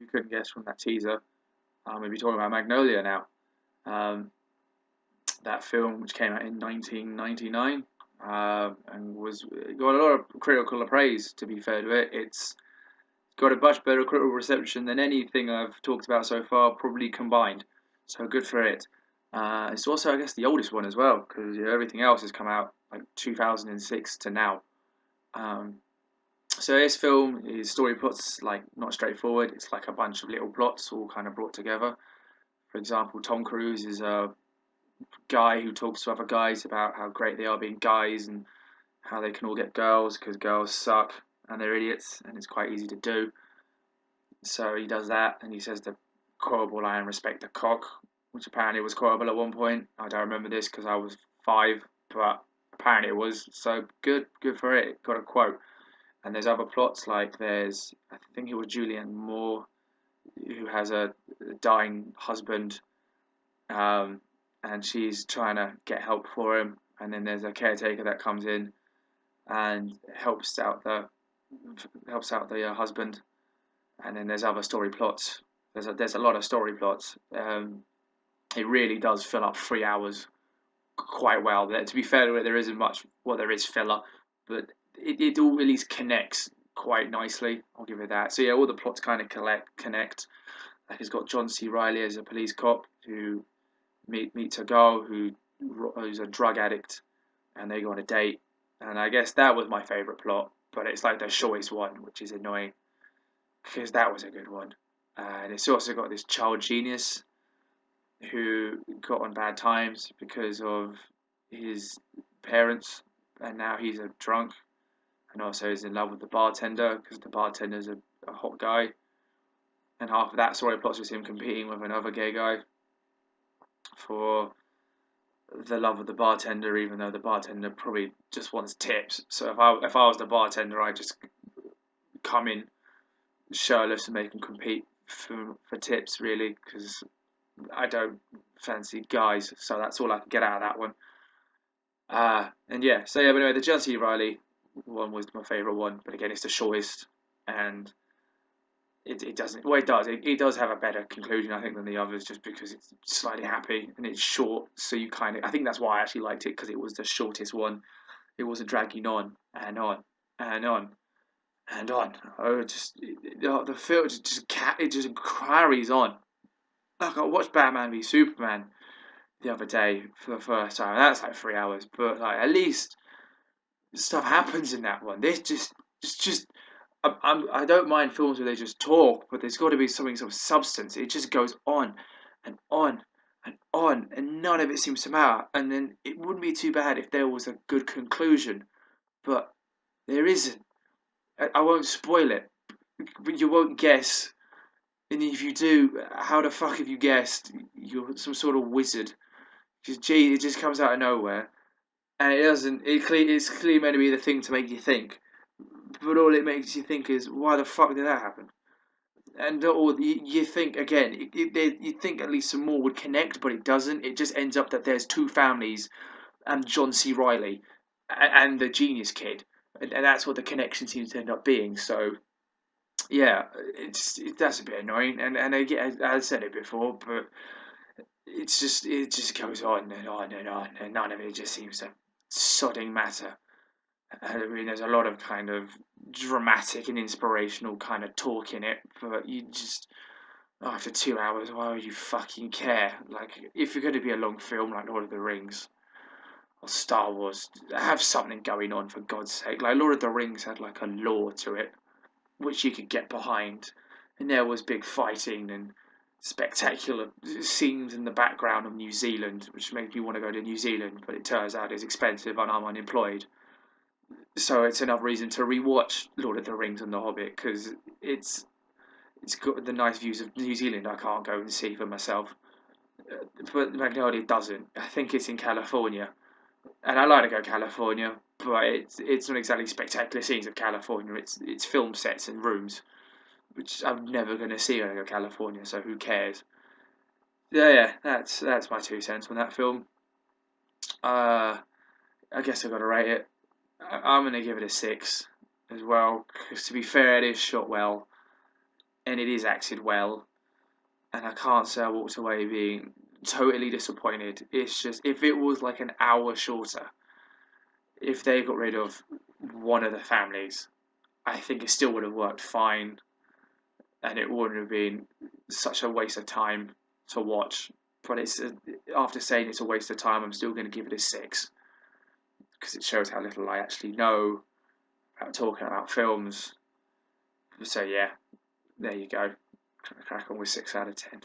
you couldn't guess from that teaser, we'll be talking about Magnolia now. Um, that film, which came out in 1999, and was got a lot of critical praise. To be fair to it, it's got a much better critical reception than anything I've talked about so far, probably combined. So good for it. It's also, I guess, the oldest one as well, because everything else has come out like 2006 to now. Um, so this film, his story plot's like not straightforward. It's like a bunch of little plots all kind of brought together. For example, Tom Cruise is a guy who talks to other guys about how great they are being guys and how they can all get girls because girls suck and they're idiots and it's quite easy to do. So he does that and he says the quotable "I respect the cock," which apparently was quotable at one point. I don't remember this because I was 5, but apparently it was. So good for it. It got a quote. And there's other plots like I think it was Julianne Moore who has a dying husband, um, and she's trying to get help for him. And then there's a caretaker that comes in and helps out the husband. And then there's other story plots. There's a lot of story plots. It really does fill up 3 hours quite well. To be fair to it, there isn't much. Well, there is filler, but it all at least connects quite nicely. I'll give it that. So yeah, all the plots kind of connect. Like it's got John C. Riley as a police cop who meets a girl who's a drug addict, and they go on a date. And I guess that was my favourite plot, but it's like the shortest one, which is annoying because that was a good one. And it's also got this child genius who got on bad times because of his parents, and now he's a drunk, and also is in love with the bartender because the bartender's a hot guy, and half of that story plot is him competing with another gay guy for the love of the bartender, even though the bartender probably just wants tips. So if I was the bartender, I'd just come in shirtless and make him compete for tips, really, because I don't fancy guys, so that's all I can get out of that one. And yeah, so yeah, but anyway, the John C. Riley one was my favourite one, but again, it's the shortest, and it doesn't. Well, it does. It does have a better conclusion, I think, than the others, just because it's slightly happy and it's short. So you kind of, I think that's why I actually liked it because it was the shortest one. It wasn't dragging on and on and on and on. Oh, the film it just carries on. Like I watched Batman v Superman the other day for the first time. That's like 3 hours, but like at least stuff happens in that one. This just I don't mind films where they just talk, but there's got to be something of substance. It just goes on and on and on, and none of it seems to matter. And then it wouldn't be too bad if there was a good conclusion, but there isn't. I won't spoil it, but you won't guess. And if you do, how the fuck have you guessed? You're some sort of wizard. Because gee, it just comes out of nowhere, and it doesn't. It's clearly meant to be the thing to make you think, but all it makes you think is why the fuck did that happen? And or you think again, you think at least some more would connect, but it doesn't. It just ends up that there's two families and John C. Riley and the genius kid, and that's what the connection seems to end up being. So yeah, that's a bit annoying, and again, as I said it before, but it just goes on and on and on, and none of it just seems to sodding matter. I mean, there's a lot of kind of dramatic and inspirational kind of talk in it, but you just after 2 hours, why would you fucking care? Like, if you're going to be a long film like Lord of the Rings or Star Wars, have something going on for God's sake. Like Lord of the Rings had like a lore to it, which you could get behind, and there was big fighting and spectacular scenes in the background of New Zealand, which made me want to go to New Zealand, but it turns out it's expensive and I'm unemployed. So it's another reason to rewatch Lord of the Rings and The Hobbit because it's it's got the nice views of New Zealand I can't go and see for myself. But Magnolia doesn't. I think it's in California, and I like to go California, but it's not exactly spectacular scenes of California. It's film sets and rooms, which I'm never going to see when I go to California. So who cares? Yeah, that's my 2 cents on that film. Uh, I guess I got to rate it. I'm going to give it a 6 as well, because to be fair, it is shot well. and it is acted well. And I can't say I walked away being totally disappointed. It's just if it was like an hour shorter, if they got rid of one of the families, I think it still would have worked fine, and it wouldn't have been such a waste of time to watch. But it's after saying it's a waste of time, I'm still going to give it a 6 because it shows how little I actually know about talking about films. So yeah, there you go. Crack on with 6 out of 10.